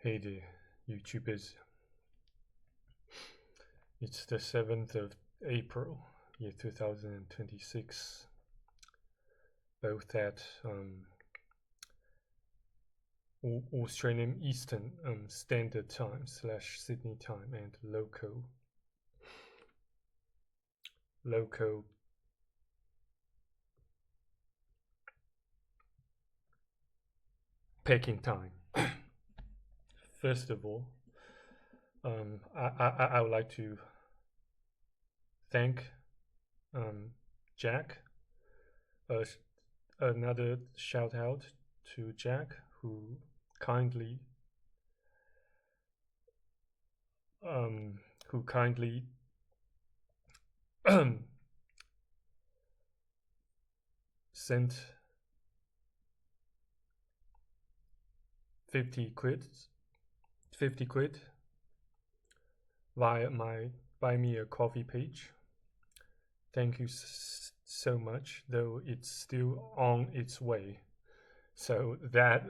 Hey there, YouTubers. It's the 7th of April, year 2026, both at Australian Eastern Standard Time / Sydney time and local Peking time. First of all, I would like to thank Jack. Another shout out to Jack, who kindly sent 50 quid via my Buy Me a Coffee page. Thank you so much, though it's still on its way. So that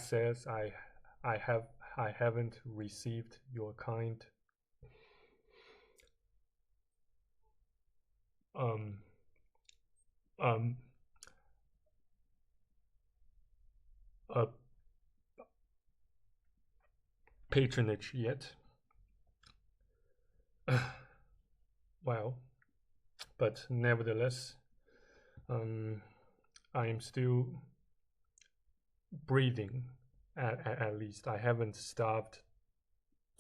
says I haven't received your kind patronage yet. Well, but nevertheless, I am still breathing. At least I haven't starved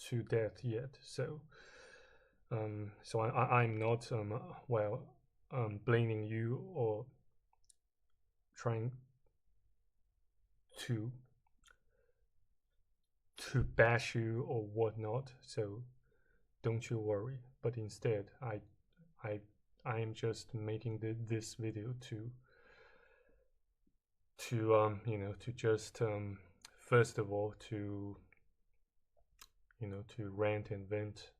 to death yet. So, I'm not blaming you or trying to bash you or whatnot. So don't you worry. But instead, I am just making this video to just first of all to rant and vent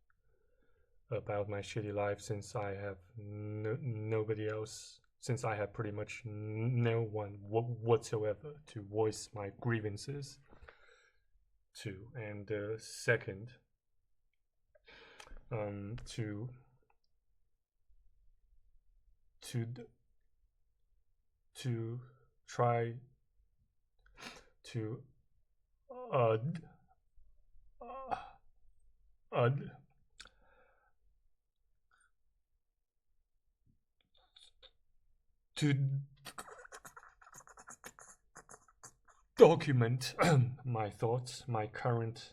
about my shitty life, since I have nobody else, since I have pretty much no one whatsoever to voice my grievances to. And second, to try to document my thoughts, my current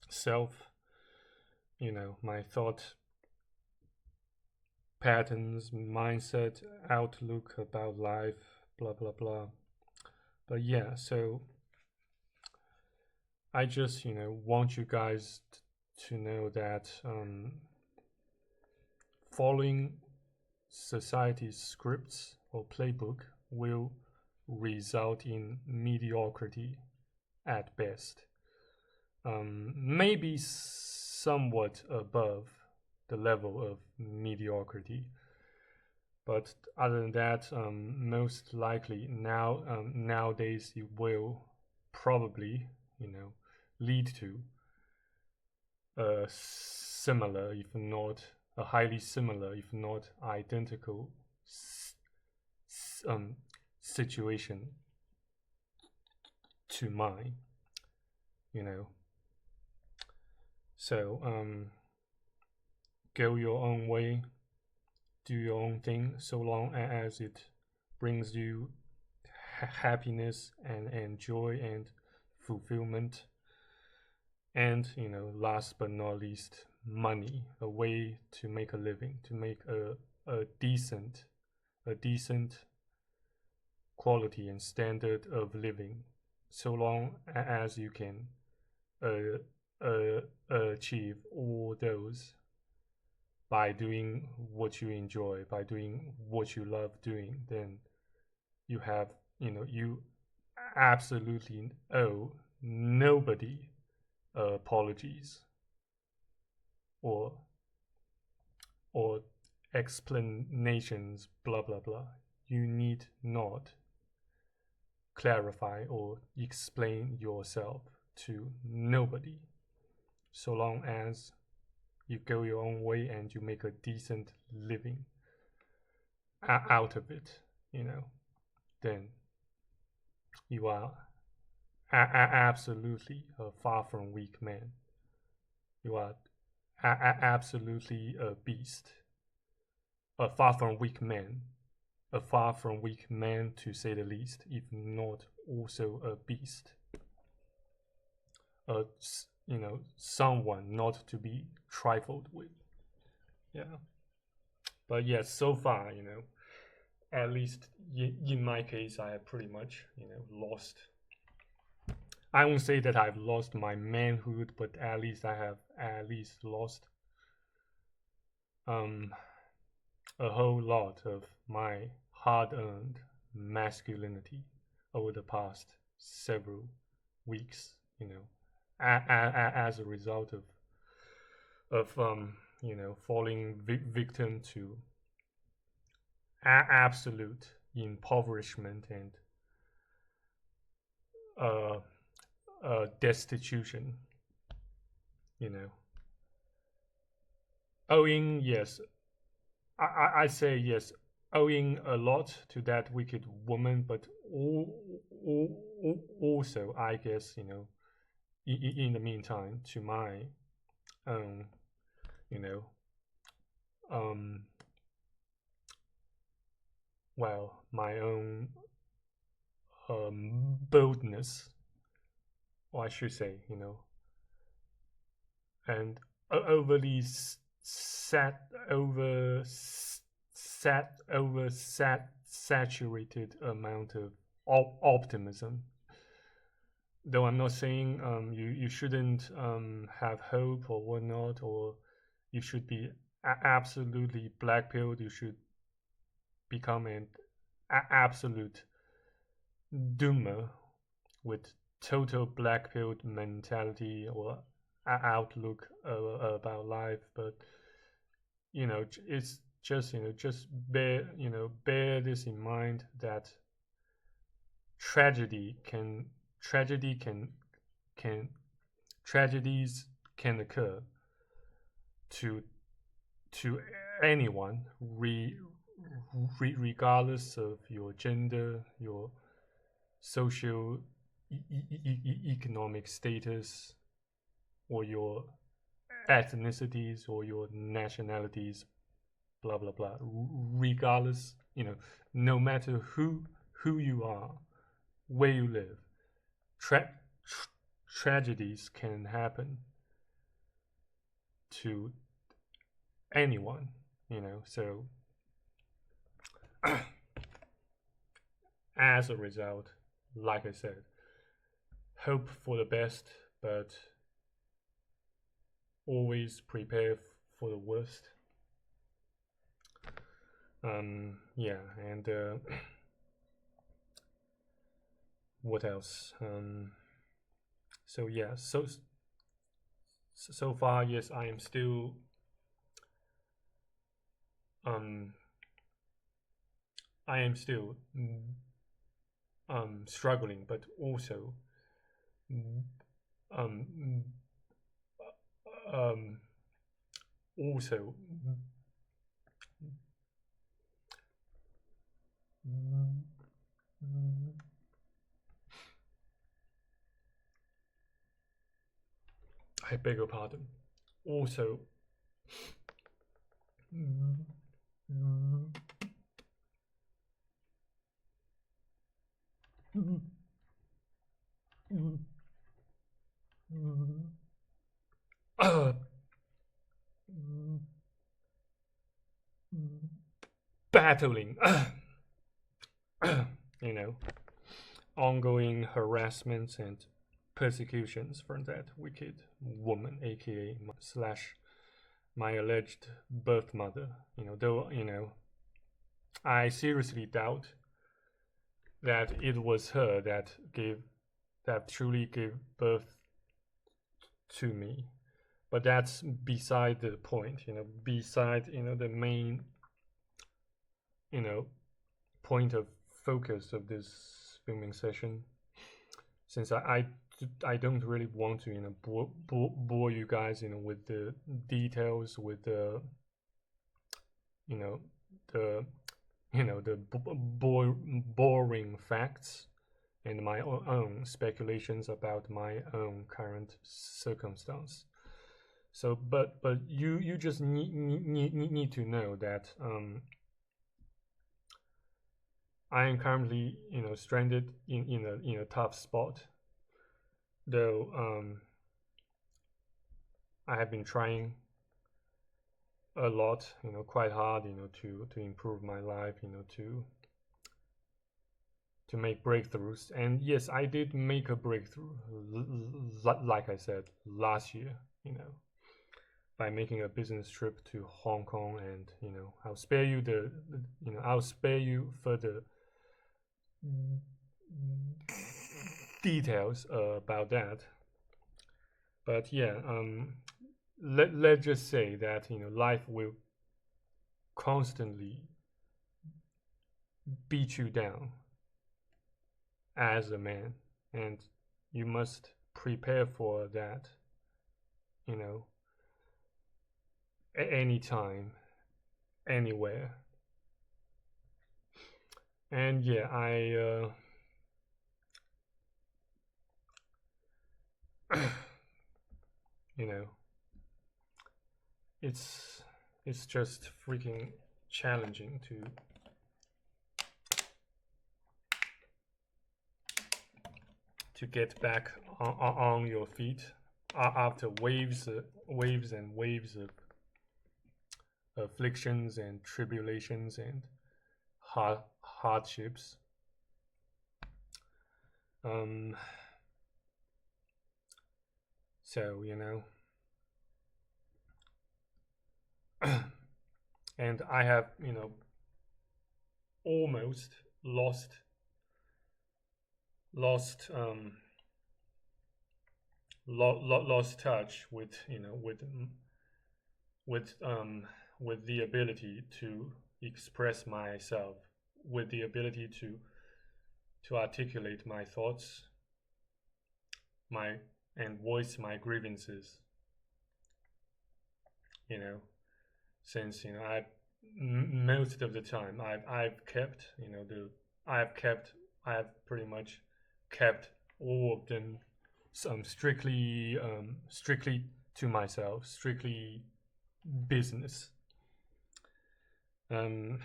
self, my thought patterns, mindset, outlook about life, blah blah blah. But yeah, so I just want you guys to know that following society's scripts or playbook will result in mediocrity at best. Maybe somewhat above the level of mediocrity, but other than that, most likely nowadays it will probably lead to a similar, if not a highly similar, if not identical situation to mine. So go your own way, do your own thing, so long as it brings you happiness and joy and fulfillment, and last but not least, money, a way to make a living, to make a decent quality and standard of living, so long as you can achieve all those by doing what you enjoy, by doing what you love doing, then you have you absolutely owe nobody apologies or explanations, blah blah blah. You need not clarify or explain yourself to nobody, so long as you go your own way and you make a decent living out of it, then you are absolutely a far from weak man. You are absolutely a beast, a far from weak man, a far from weak man to say the least, if not also a beast. Someone not to be trifled with. Yeah. But yes, so far, at least in my case, I have pretty much, lost. I won't say that I've lost my manhood, but at least I have lost a whole lot of my hard-earned masculinity over the past several weeks, as a result of falling victim to absolute impoverishment and destitution, owing, yes, I say yes, owing a lot to that wicked woman, but also, I guess, in the meantime, to my own, my own boldness, or I should say, and overly saturated amount of optimism. Though I'm not saying you shouldn't have hope or whatnot, or you should be absolutely black-pilled. You should become an absolute doomer with total black-pilled mentality or outlook about life. But it's just just bear this in mind, that tragedies can occur to anyone, regardless of your gender, your social economic status, or your ethnicities, or your nationalities, blah blah blah. Regardless, no matter who you are, where you live, tragedies can happen to anyone, so as a result, like I said, hope for the best, but always prepare for the worst. Yeah, and what else? So yeah, so far, yes, I am still struggling, but also also I beg your pardon. Also, battling, ongoing harassments and persecutions from that wicked woman, aka slash my alleged birth mother. Though I seriously doubt that it was her that truly gave birth to me. But that's beside the point, beside the main point of focus of this filming session, since I I don't really want to bore you guys with the details, with the you know the the boring facts and my own speculations about my own current circumstance. So, but you just need to know that I am currently stranded in a tough spot. Though I have been trying a lot, quite hard, to improve my life, to make breakthroughs. And yes, I did make a breakthrough, like I said last year, by making a business trip to Hong Kong, and I'll spare you I'll spare you further details about that. But yeah, let's just say that life will constantly beat you down as a man, and you must prepare for that, anytime, anywhere. And yeah, it's just freaking challenging to get back on your feet after waves and waves of afflictions and tribulations and hardships. So and I have almost lost touch with with the ability to express myself, with the ability to articulate my thoughts, and voice my grievances. Since most of the time I've kept I have pretty much kept all of them strictly to myself, strictly business. Due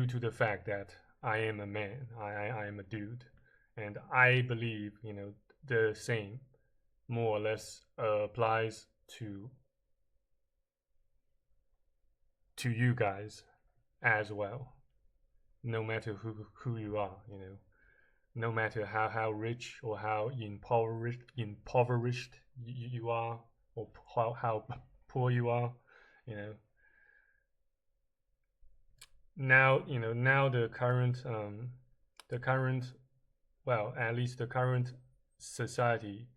to the fact that I am a man, I am a dude, and I believe the same more or less applies to you guys as well. No matter who you are, no matter how rich or how impoverished you are, or how poor you are, now the current well, at least the current society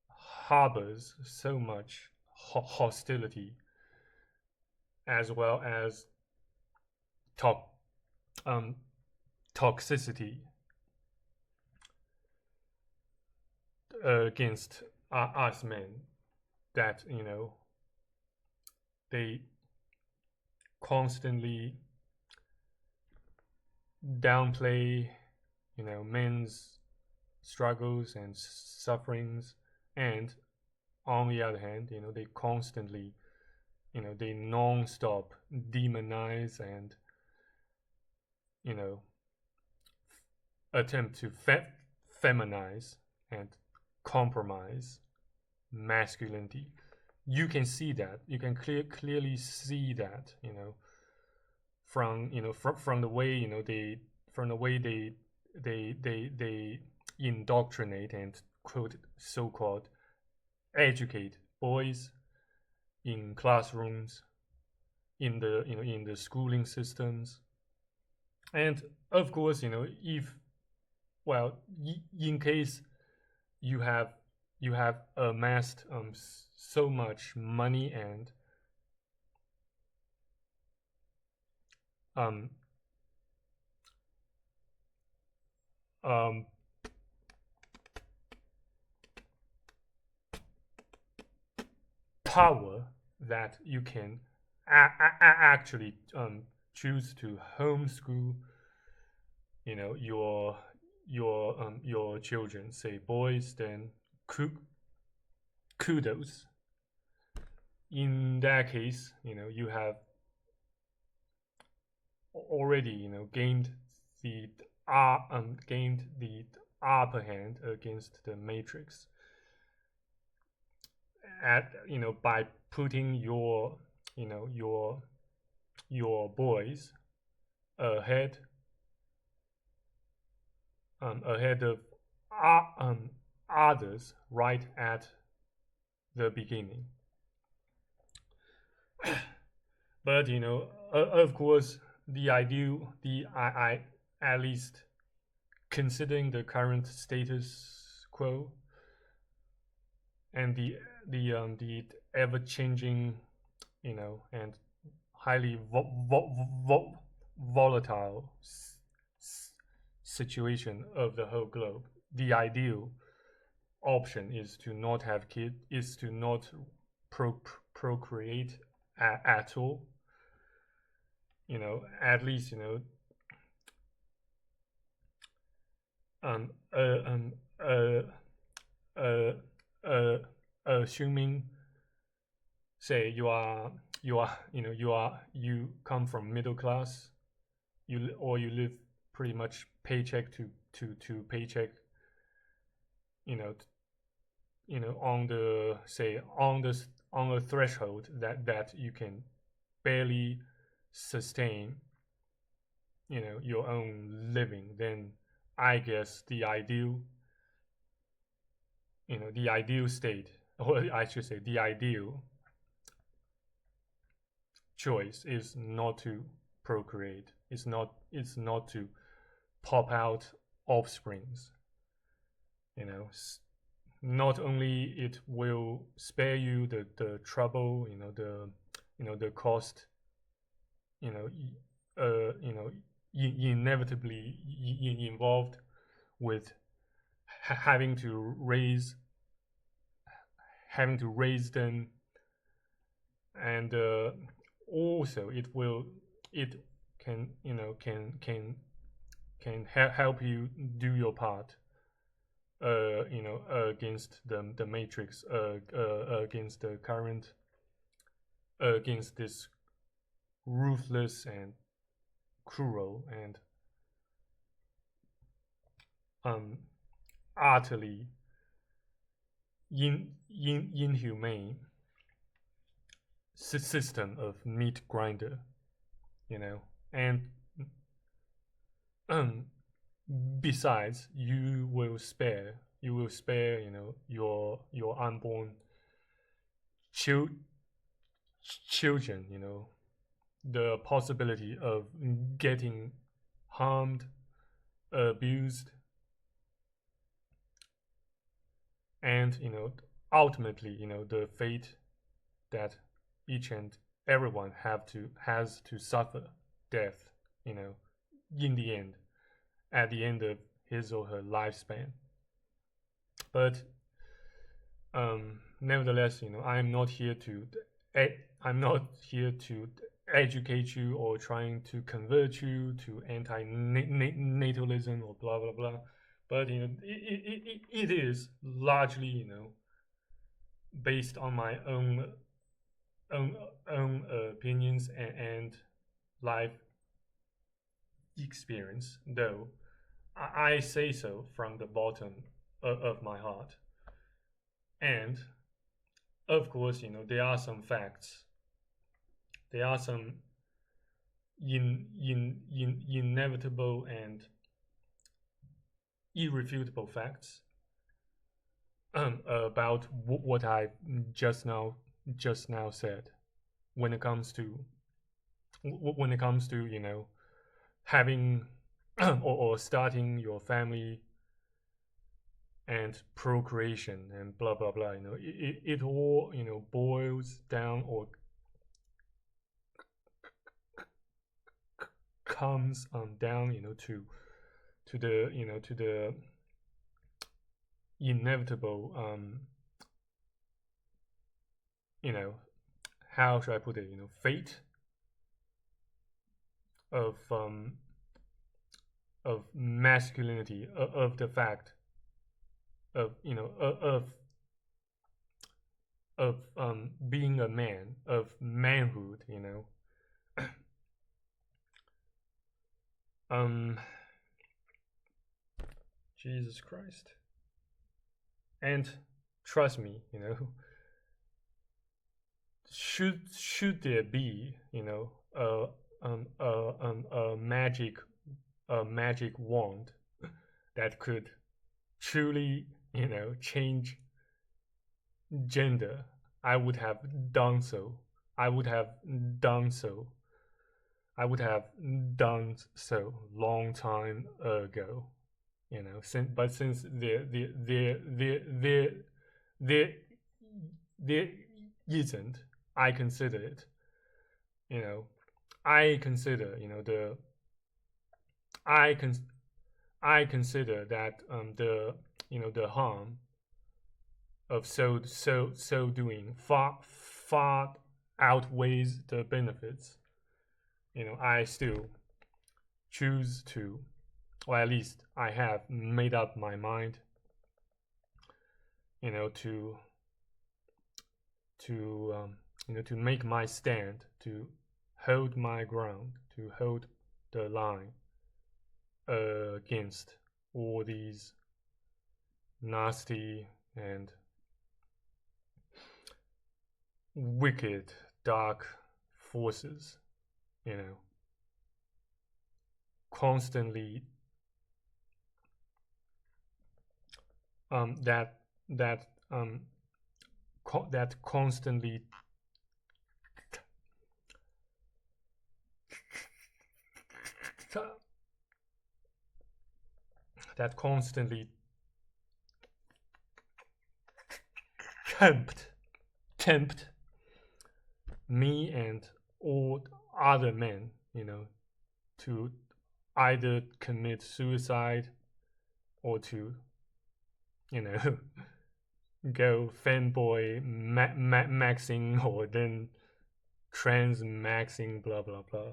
harbors so much hostility, as well as toxicity against us men, that they constantly downplay men's struggles and sufferings, and on the other hand they constantly they non-stop demonize and attempt to feminize and compromise masculinity. You can see that, you can clearly see that from from the way they indoctrinate and quote so-called educate boys in classrooms, in the schooling systems. And of course if, well, in case you have amassed so much money and um power that you can actually choose to homeschool, your children, say boys, then kudos. In that case, you have already the gained the upper hand against the matrix by putting your boys ahead ahead of others right at the beginning. But of course, the ideal, I at least considering the current status quo and the ever changing, and highly volatile situation of the whole globe, the ideal option is to not have kids, is to not procreate at all. At least um uh, um uh, uh, assuming, say you come from middle class, you live pretty much paycheck to paycheck, on the, say, on a threshold that you can barely sustain your own living, then I guess the ideal state, or I should say the ideal choice, is not to procreate. It's not to pop out offsprings. Not only it will spare you the trouble, the cost, inevitably involved with having to raise them, and also it can help you do your part, against the matrix, against the current, against this ruthless and cruel and utterly inhumane system of meat grinder, and besides, you will spare your unborn children, the possibility of getting harmed, abused, and ultimately, the fate that each and everyone has to suffer death, in the end, at the end of his or her lifespan. But nevertheless, I'm not here to educate you or trying to convert you to anti-natalism or blah blah blah. But it is largely based on my own opinions and life experience, though I say so from the bottom of my heart. And of course, there are some facts. There are some inevitable and irrefutable facts about what I just now said, when it comes to having or starting your family and procreation and blah blah blah. It all boils down or comes down to the inevitable you know, how should I put it? Fate of of masculinity, of the fact of being a man, of manhood. Um, Jesus Christ. And trust me, should there be, a magic wand that could truly, change gender, I would have done so. I would have done so. I would have done so long time ago. Since there isn't, I consider it. I consider the I con I consider that the harm of so doing far outweighs the benefits. I still choose to, or at least I have made up my mind, to make my stand, to hold my ground, to hold the line against all these nasty and wicked, dark forces, constantly that that that constantly that constantly tempt me and all other men, to either commit suicide or to, go fanboy maxing or then trans maxing, blah blah blah.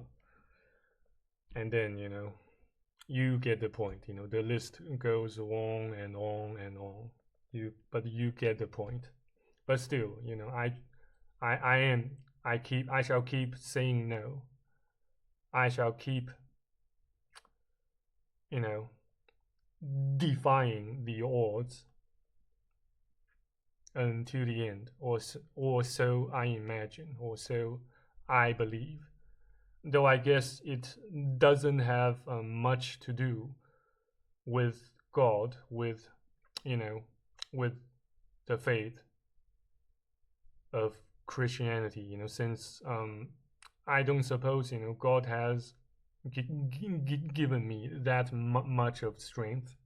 And then, you get the point. The list goes on and on and on. But you get the point. But still, I shall keep saying no. I shall keep, defying the odds until the end, or so I imagine, or so I believe. Though I guess it doesn't have much to do with God, with with the faith of Christianity. Since I don't suppose God has given me that much of strength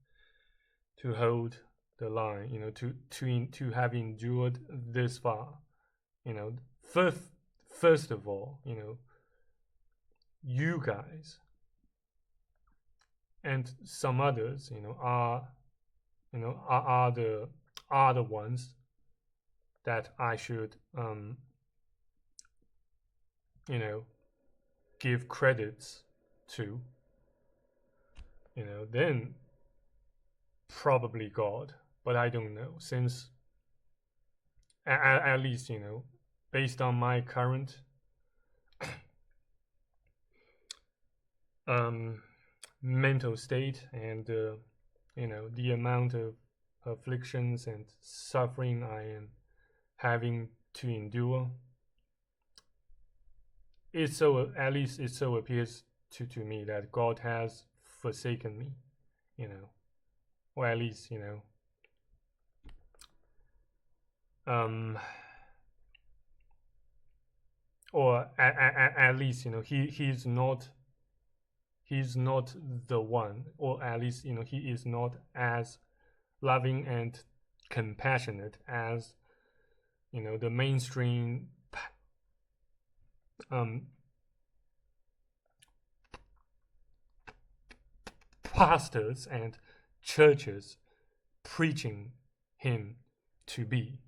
to hold the line. To have endured this far. First of all, you guys and some others, are the ones that I should, give credits to. Then probably God, but I don't know, since at least, based on my current mental state and the amount of afflictions and suffering I am having to endure, at least it so appears to me that God has forsaken me, or at least, or at least, he's not the one, or at least, he is not as loving and compassionate as, the mainstream pastors and churches preaching him to be.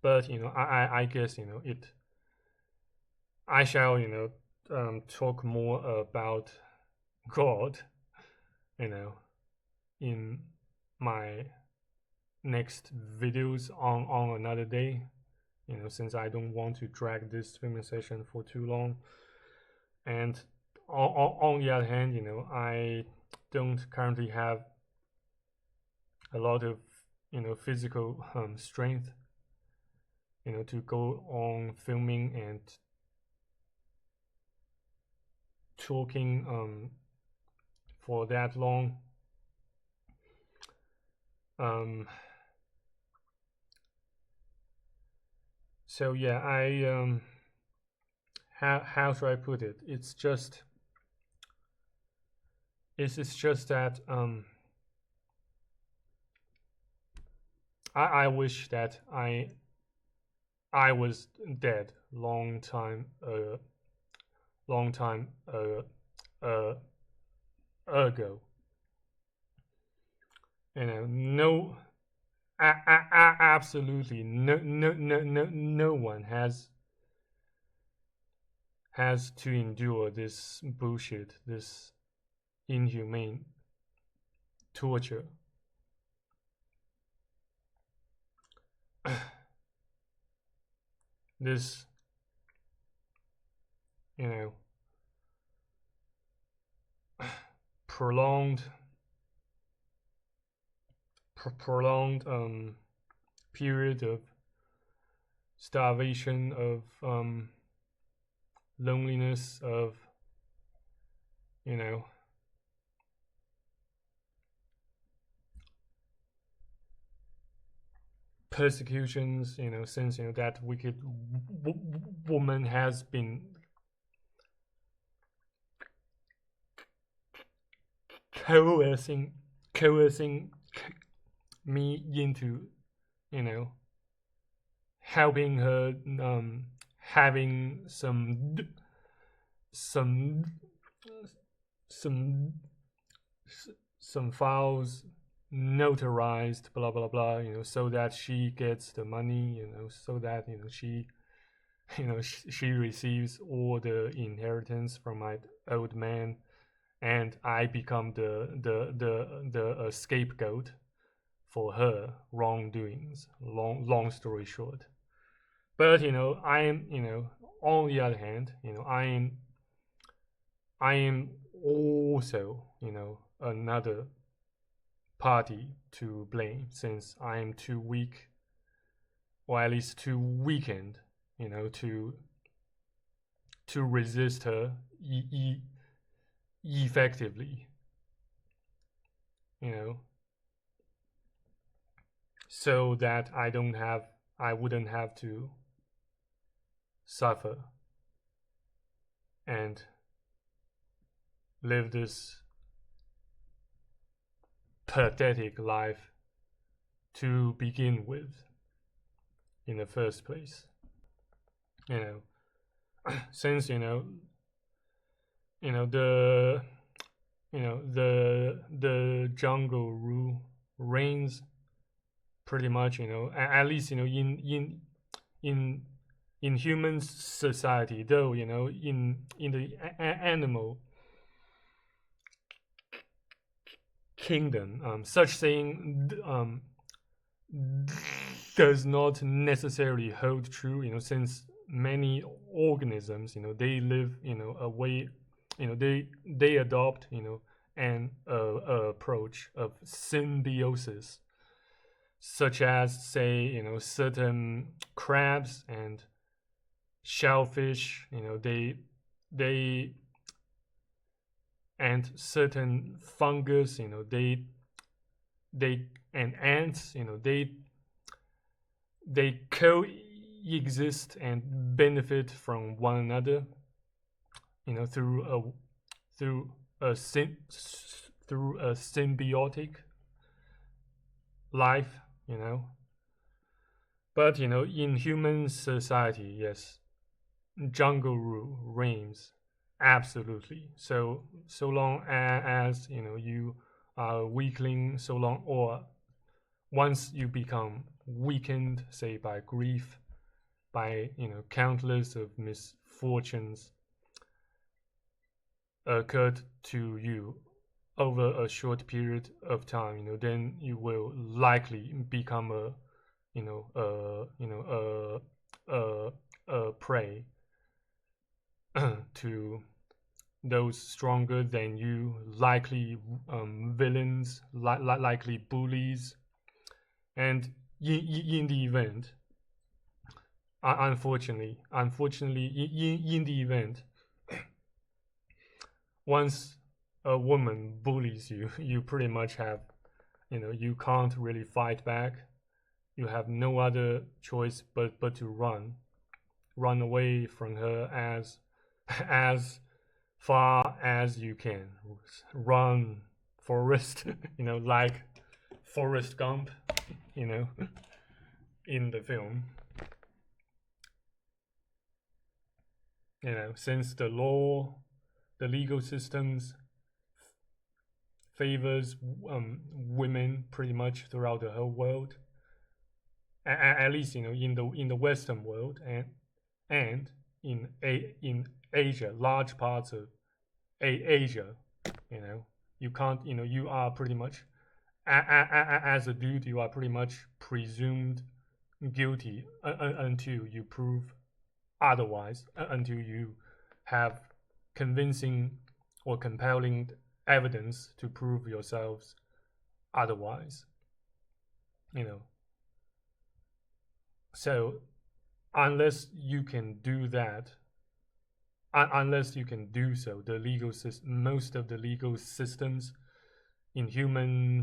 But I guess I shall talk more about God in my next videos on another day, since I don't want to drag this filming session for too long. And on the other hand, I don't currently have a lot of physical strength to go on filming and talking for that long. So yeah, I how should I put it? It's just that I wish that I was dead long time ago. No, absolutely no one has to endure this bullshit, this inhumane torture. This prolonged period of starvation, of loneliness, of persecutions, since that wicked woman has been coercing me into helping her having some files notarized, blah blah blah, so that she gets the money, so that she she receives all the inheritance from my old man, and I become the scapegoat for her wrongdoings. Long story short, but I am on the other hand, I am also another party to blame, since I am too weak, or at least too weakened, to resist her effectively, so that I wouldn't have to suffer and live this pathetic life to begin with in the first place. Since the jungle rule reigns pretty much, at least in human society, though in the animal kingdom, such thing does not necessarily hold true, since many organisms, they live a way, they adopt an approach of symbiosis, such as, say, certain crabs and shellfish, they and certain fungus, they and ants, they coexist and benefit from one another, through a symbiotic life, But in human society, yes, jungle rule reigns absolutely. So long as you are a weakling, so long, once you become weakened, say by grief, by countless of misfortunes occurred to you over a short period of time, then you will likely become a prey to those stronger than you, likely villains, likely bullies, and in the event, unfortunately, in the event, once a woman bullies you, you pretty much have, you can't really fight back. You have no other choice but to run away from her as far as you can. Run, Forrest, like Forrest Gump, in the film. Since the legal systems favors women pretty much throughout the whole world, at least in the Western world, and in Asia, large parts of Asia, you can't, you are pretty much, as a dude, you are pretty much presumed guilty until you prove otherwise, until you have convincing or compelling evidence to prove yourselves otherwise. So unless you can do that, unless you can do so, most of the legal systems in human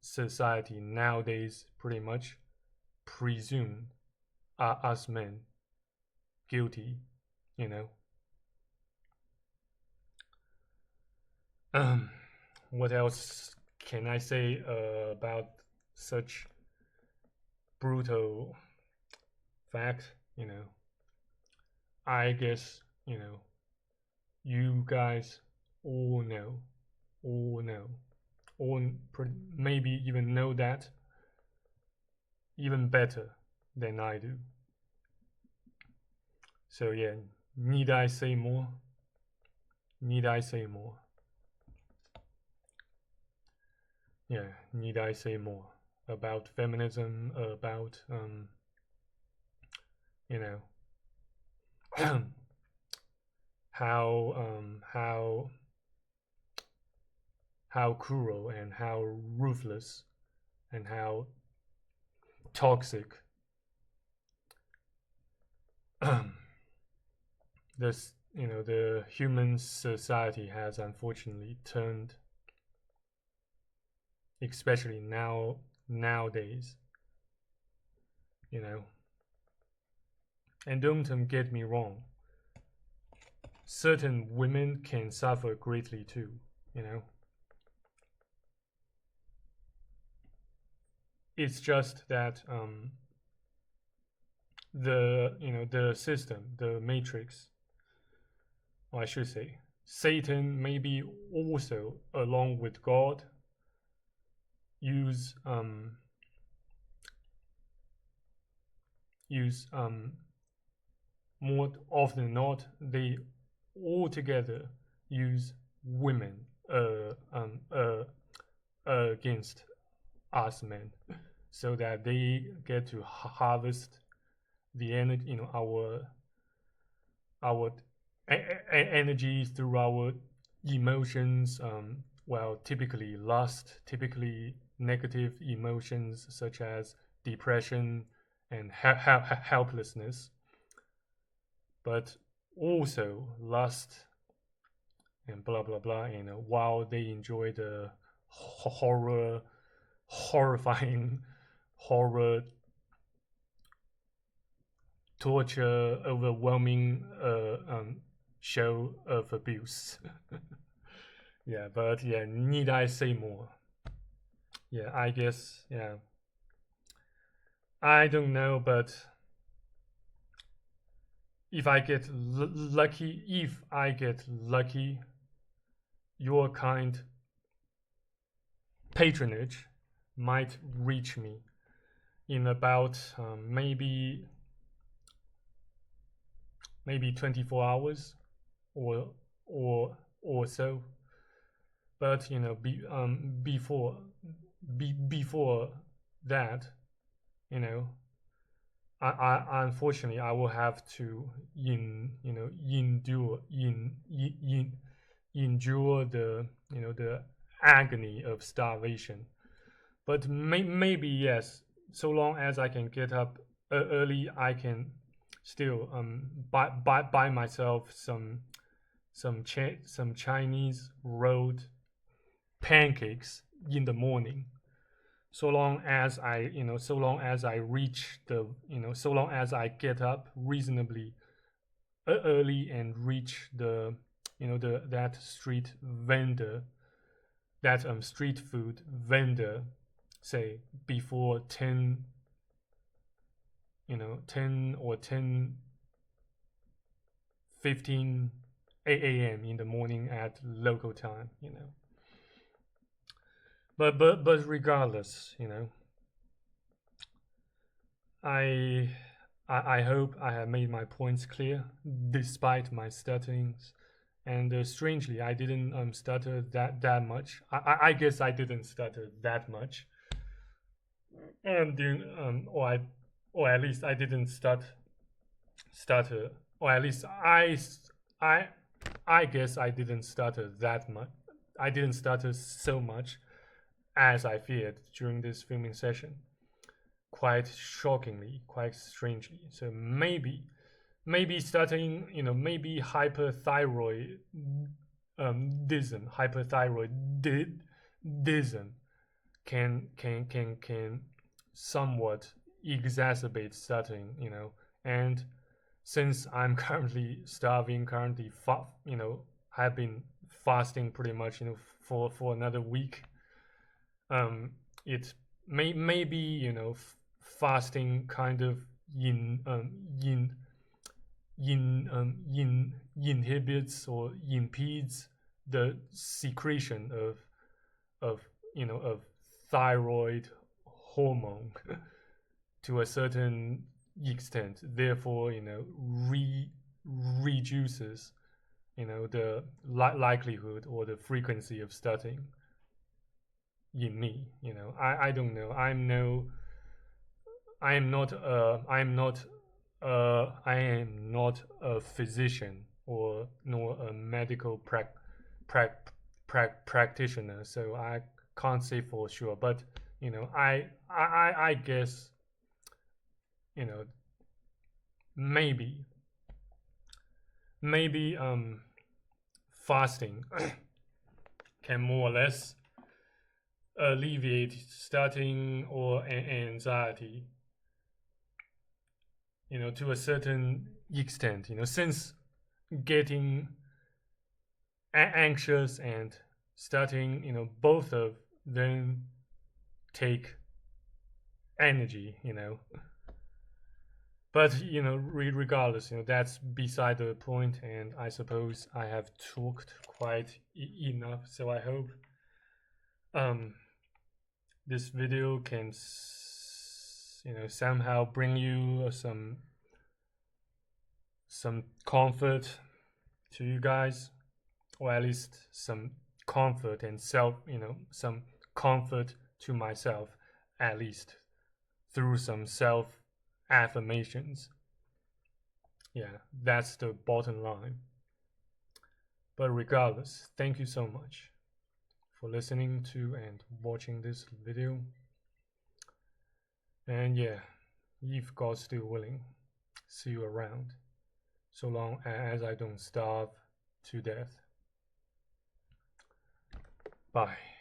society nowadays pretty much presume us men guilty. What else can I say about such brutal fact? I guess you guys all know, maybe even know that even better than I do. So yeah, need I say more? Need I say more? Yeah, need I say more about feminism, about how cruel and how ruthless and how toxic the human society has unfortunately turned, especially nowadays. And don't get me wrong, certain women can suffer greatly too. It's just that the system, the matrix, or I should say Satan, maybe also along with God, use more often than not, they altogether use women against us men, so that they get to harvest the energy, our energy through our emotions. Well, typically lust, typically negative emotions such as depression and helplessness, but also lust and blah blah blah. While they enjoy the horrifying horror, torture, overwhelming show of abuse. Yeah, but yeah, need I say more? Yeah, I guess, yeah. I don't know, but if I get lucky, your kind patronage might reach me in about maybe 24 hours or so. But before that, I unfortunately I will have to endure the the agony of starvation. But maybe yes, so long as I can get up early, I can still buy myself some Chinese rolled pancakes in the morning. So long as I reach the so long as I get up reasonably early and reach the that street vendor, that street food vendor, say before 10 10 or 10:15 a.m. in the morning at local time. But regardless, I I hope I have made my points clear despite my stutterings. And strangely, I didn't stutter that much. I guess I didn't stutter that much. And or at least I didn't stutter, or at least I I guess I didn't stutter that much. I didn't stutter so much as I feared during this filming session. Quite shockingly, quite strangely. So maybe stuttering, maybe hyperthyroidism can somewhat exacerbate stuttering, and since I'm currently starving, have been fasting pretty much, for another week. It maybe fasting kind of inhibits or impedes the secretion of thyroid hormone to a certain extent. Therefore, reduces the likelihood or the frequency of stuttering in me. I don't know. I am not a physician or nor a medical practitioner, so I can't say for sure. But I guess maybe fasting can more or less alleviate stuttering or anxiety, to a certain extent. Since getting anxious and stuttering, both of them take energy. But regardless, that's beside the point, and I suppose I have talked quite enough. So I hope this video can somehow bring you some comfort to you guys, or at least some comfort and some comfort to myself, at least through some self affirmations. Yeah, that's the bottom line. But regardless, thank you so much for listening to and watching this video. And yeah, if God's still willing, see you around, so long as I don't starve to death. Bye.